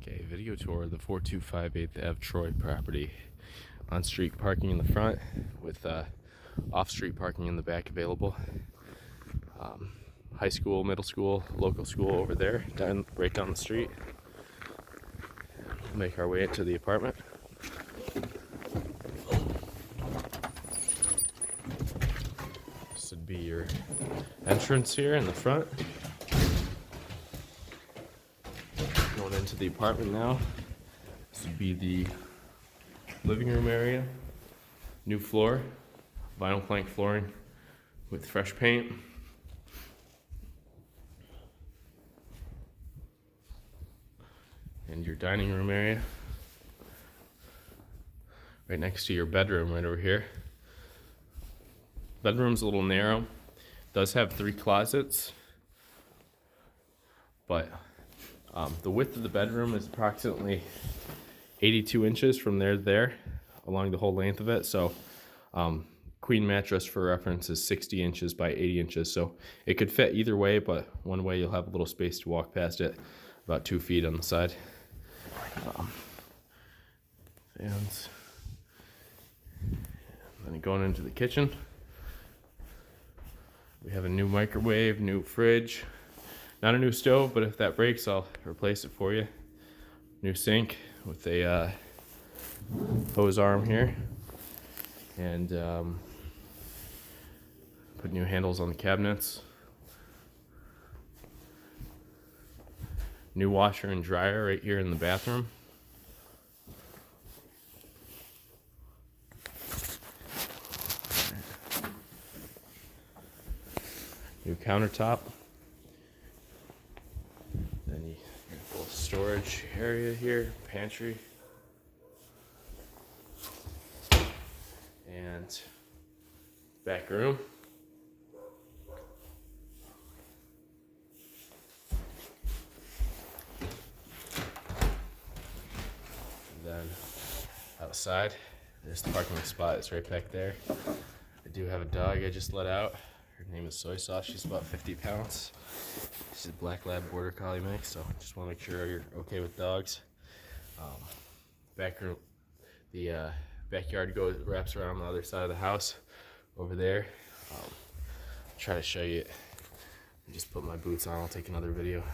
Okay, video tour of the 4258 Ave Troy property. On-street parking in the front with off-street parking in the back available. High school, middle school, local school over there, right down the street. We'll make our way into the apartment. This would be your entrance here in the front. Going into the apartment now. This would be the living room area. New floor, vinyl plank flooring with fresh paint. And your dining room area. Right next to your bedroom, right over here. Bedroom's a little narrow. Does have 3 closets, but the width of the bedroom is approximately 82 inches from there to there, along the whole length of it. So queen mattress for reference is 60 inches by 80 inches. So it could fit either way, but one way you'll have a little space to walk past it, about 2 feet on the side. And then going into the kitchen, we have a new microwave, new fridge, not a new stove, but if that breaks, I'll replace it for you. New sink with a hose arm here, and put new handles on the cabinets. New washer and dryer right here in the bathroom. New countertop. Then you have a little storage area here, pantry. And back room. And then outside, there's the parking spot. It's right back there. I do have a dog I just let out. Her name is Soy Sauce. She's about 50 pounds. She's a black lab border collie mix, so just want to make sure you're okay with dogs. Back room, the backyard wraps around the other side of the house over there. Try to show you it. Just put my boots on. I'll take another video.